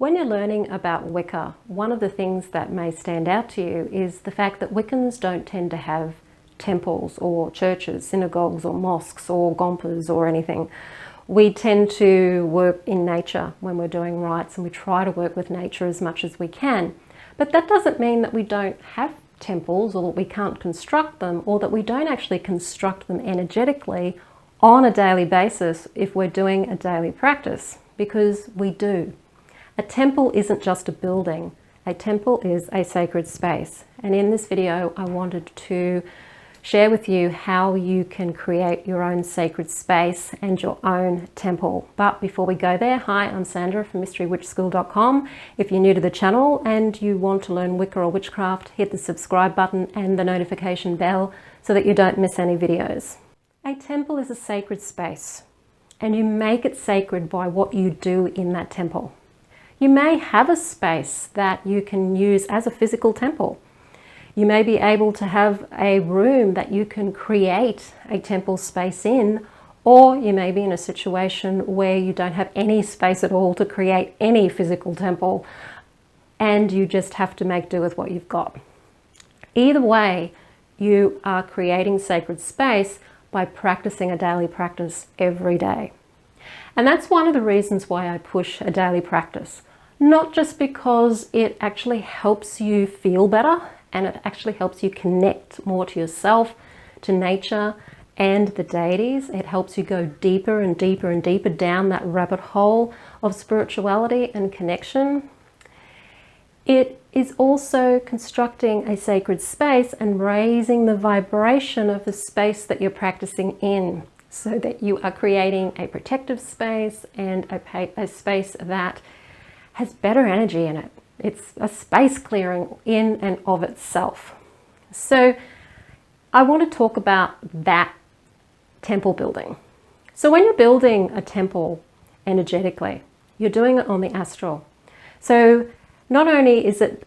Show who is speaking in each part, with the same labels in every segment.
Speaker 1: When you're learning about Wicca, one of the things that may stand out to you is the fact that Wiccans don't tend to have temples or churches, synagogues or mosques or gompas or anything. We tend to work in nature when we're doing rites, and we try to work with nature as much as we can. But that doesn't mean that we don't have temples, or that we can't construct them, or that we don't actually construct them energetically on a daily basis if we're doing a daily practice, because we do. A temple isn't just a building. A temple is a sacred space. And in this video, I wanted to share with you how you can create your own sacred space and your own temple. But before we go there, hi, I'm Sandra from MysteryWitchSchool.com. If you're new to the channel and you want to learn Wicca or witchcraft, hit the subscribe button and the notification bell so that you don't miss any videos. A temple is a sacred space, and you make it sacred by what you do in that temple. You may have a space that you can use as a physical temple. You may be able to have a room that you can create a temple space in, or you may be in a situation where you don't have any space at all to create any physical temple, and you just have to make do with what you've got. Either way, you are creating sacred space by practicing a daily practice every day. And that's one of the reasons why I push a daily practice. Not just because it actually helps you feel better, and it actually helps you connect more to yourself, to nature and the deities. It helps you go deeper and deeper and deeper down that rabbit hole of spirituality and connection. It is also constructing a sacred space and raising the vibration of the space that you're practicing in, so that you are creating a protective space and a space that has better energy in it. It's a space clearing in and of itself. So I want to talk about that temple building. So when you're building a temple energetically, you're doing it on the astral. So not only is it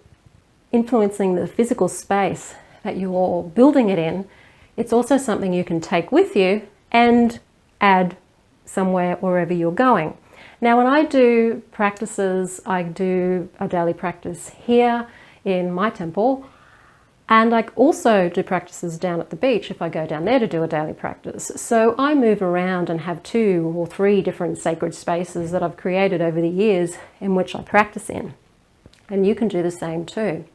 Speaker 1: influencing the physical space that you're building it in, it's also something you can take with you and add somewhere wherever you're going. Now, when I do practices, I do a daily practice here in my temple, and I also do practices down at the beach if I go down there to do a daily practice. So I move around and have 2 or 3 different sacred spaces that I've created over the years in which I practice in. And you can do the same too.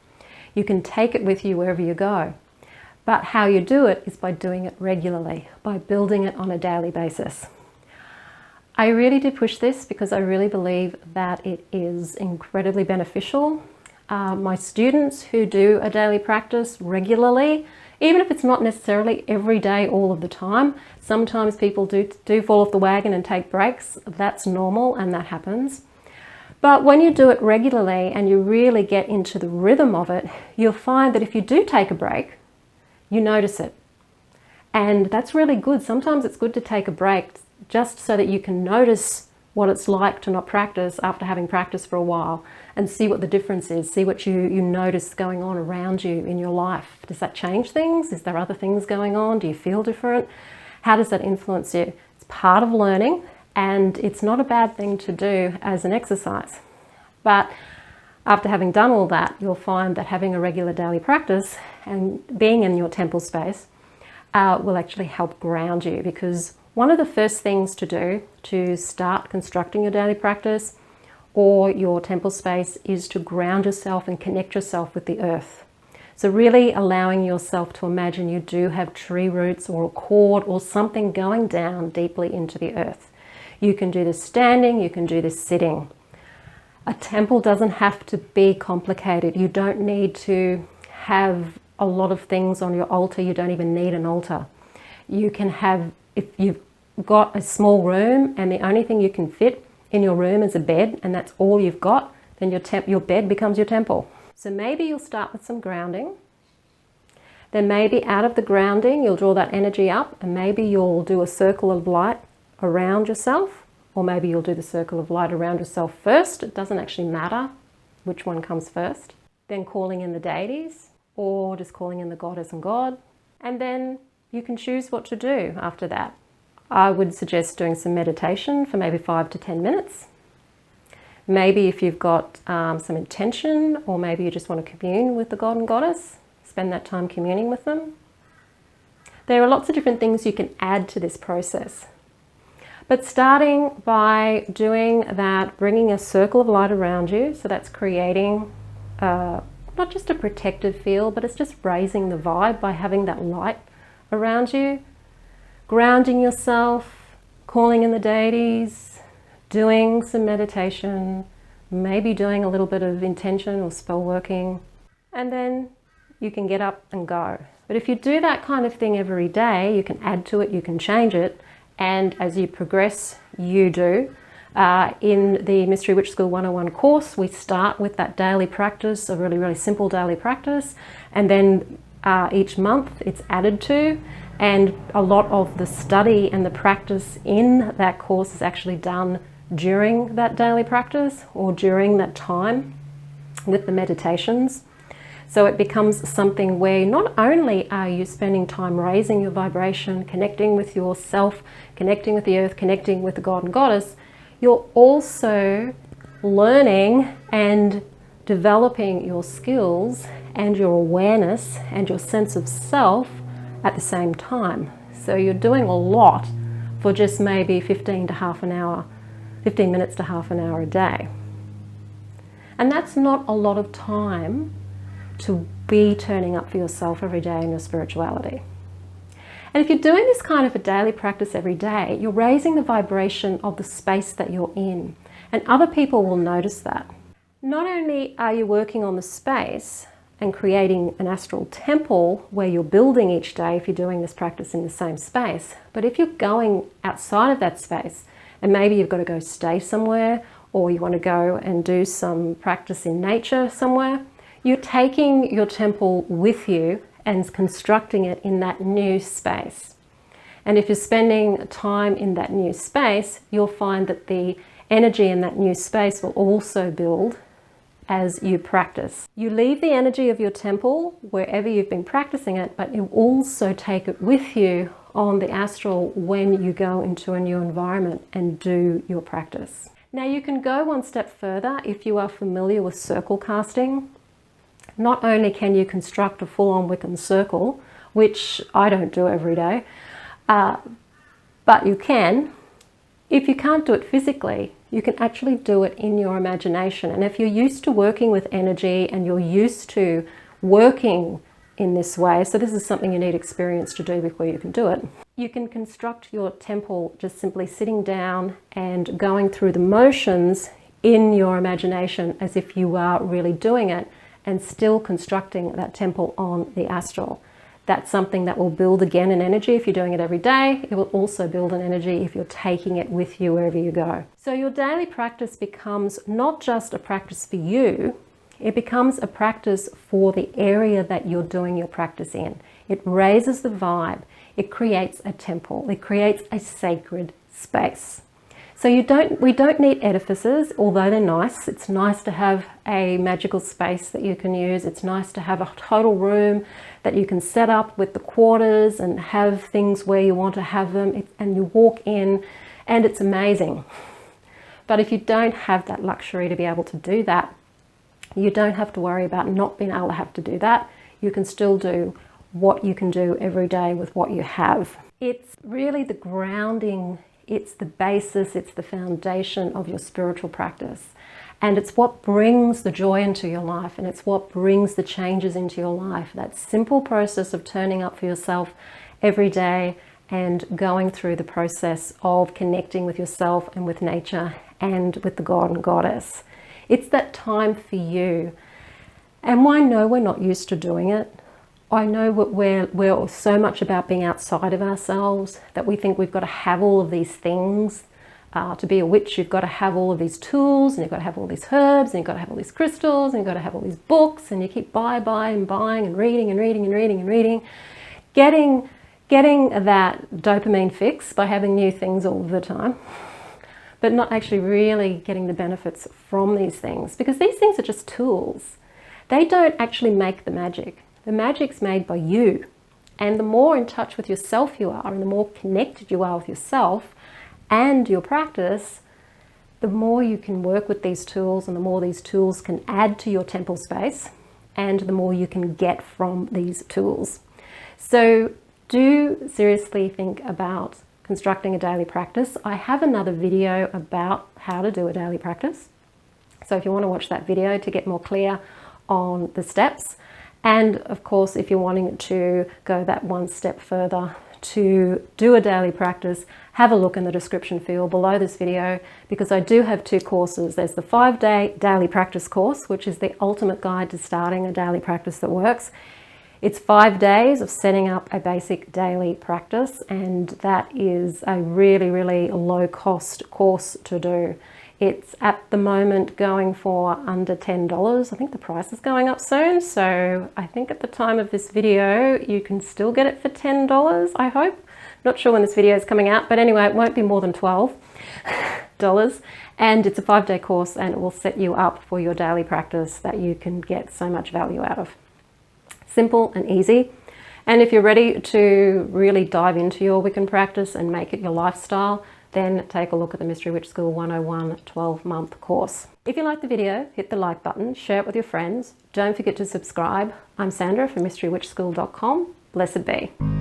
Speaker 1: You can take it with you wherever you go. But how you do it is by doing it regularly, by building it on a daily basis. I really do push this because I really believe that it is incredibly beneficial. My students who do a daily practice regularly, even if it's not necessarily every day all of the time, sometimes people do fall off the wagon and take breaks. That's normal and that happens. But when you do it regularly and you really get into the rhythm of it, you'll find that if you do take a break, you notice it. And that's really good. Sometimes it's good to take a break just so that you can notice what it's like to not practice after having practiced for a while, and see what the difference is, see what you notice going on around you in your life. Does that change things? Is there other things going on? Do you feel different? How does that influence you? It's part of learning, and it's not a bad thing to do as an exercise. But after having done all that, you'll find that having a regular daily practice and being in your temple space will actually help ground you, because one of the first things to do to start constructing your daily practice or your temple space is to ground yourself and connect yourself with the earth. So really allowing yourself to imagine you do have tree roots or a cord or something going down deeply into the earth. You can do this standing, you can do this sitting. A temple doesn't have to be complicated. You don't need to have a lot of things on your altar. You don't even need an altar. You can have, if you've got a small room and the only thing you can fit in your room is a bed, and that's all you've got, then your bed becomes your temple. So maybe you'll start with some grounding. Then maybe out of the grounding, you'll draw that energy up, and maybe you'll do a circle of light around yourself, or maybe you'll do the circle of light around yourself first. It doesn't actually matter which one comes first. Then calling in the deities, or just calling in the goddess and god. And then you can choose what to do after that. I would suggest doing some meditation for maybe 5 to 10 minutes. Maybe if you've got some intention, or maybe you just want to commune with the god and goddess, spend that time communing with them. There are lots of different things you can add to this process. But starting by doing that, bringing a circle of light around you, so that's creating not just a protective field, but it's just raising the vibe by having that light around you, grounding yourself, calling in the deities, doing some meditation, maybe doing a little bit of intention or spell working, and then you can get up and go. But if you do that kind of thing every day, you can add to it, you can change it, and as you progress, you do. In the Mystery Witch School 101 course, we start with that daily practice, a really, really simple daily practice, and then each month it's added to, and a lot of the study and the practice in that course is actually done during that daily practice or during that time with the meditations. So it becomes something where not only are you spending time raising your vibration, connecting with yourself, connecting with the earth, connecting with the god and goddess, you're also learning and developing your skills and your awareness and your sense of self at the same time. So you're doing a lot for just maybe 15 to half an hour, 15 minutes to half an hour a day. And that's not a lot of time to be turning up for yourself every day in your spirituality. And if you're doing this kind of a daily practice every day, you're raising the vibration of the space that you're in, and other people will notice that. Not only are you working on the space and creating an astral temple where you're building each day if you're doing this practice in the same space, but if you're going outside of that space, and maybe you've got to go stay somewhere, or you want to go and do some practice in nature somewhere, you're taking your temple with you and constructing it in that new space. And if you're spending time in that new space, you'll find that the energy in that new space will also build as you practice. You leave the energy of your temple wherever you've been practicing it, but you also take it with you on the astral when you go into a new environment and do your practice. Now you can go one step further if you are familiar with circle casting. Not only can you construct a full-on Wiccan circle, which I don't do every day, but you can. If you can't do it physically, you can actually do it in your imagination. And if you're used to working with energy and you're used to working in this way, so this is something you need experience to do before you can do it, you can construct your temple just simply sitting down and going through the motions in your imagination as if you are really doing it, and still constructing that temple on the astral. That's something that will build again in energy if you're doing it every day. It will also build an energy if you're taking it with you wherever you go. So your daily practice becomes not just a practice for you, it becomes a practice for the area that you're doing your practice in. It raises the vibe, it creates a temple, it creates a sacred space. So we don't need edifices, although they're nice. It's nice to have a magical space that you can use. It's nice to have a total room that you can set up with the quarters and have things where you want to have them, and you walk in and it's amazing. But if you don't have that luxury to be able to do that, you don't have to worry about not being able to have to do that. You can still do what you can do every day with what you have. It's really the grounding. It's the basis, it's the foundation of your spiritual practice. And it's what brings the joy into your life, and it's what brings the changes into your life. That simple process of turning up for yourself every day and going through the process of connecting with yourself and with nature and with the god and goddess. It's that time for you. And I know we're not used to doing it. I know we're so much about being outside of ourselves that we think we've got to have all of these things. To be a witch, you've got to have all of these tools, and you've got to have all these herbs, and you've got to have all these crystals, and you've got to have all these books, and you keep buying and reading, getting that dopamine fix by having new things all the time, but not actually really getting the benefits from these things, because these things are just tools. They don't actually make the magic. The magic's made by you. And the more in touch with yourself you are, and the more connected you are with yourself and your practice, the more you can work with these tools and the more these tools can add to your temple space, and the more you can get from these tools. So do seriously think about constructing a daily practice. I have another video about how to do a daily practice. So if you want to watch that video to get more clear on the steps, and of course, if you're wanting to go that one step further to do a daily practice, have a look in the description field below this video, because I do have 2 courses. There's the 5-day daily practice course, which is the ultimate guide to starting a daily practice that works. It's 5 days of setting up a basic daily practice, and that is a really, really low cost course to do. It's at the moment going for under $10. I think the price is going up soon, so I think at the time of this video you can still get it for $10, I hope. Not sure when this video is coming out, but anyway, it won't be more than $12. And it's a 5-day course, and it will set you up for your daily practice that you can get so much value out of. Simple and easy. And if you're ready to really dive into your Wiccan practice and make it your lifestyle, then take a look at the Mystery Witch School 101 12-month course. If you like the video, hit the like button, share it with your friends. Don't forget to subscribe. I'm Sandra from mysterywitchschool.com. Blessed be.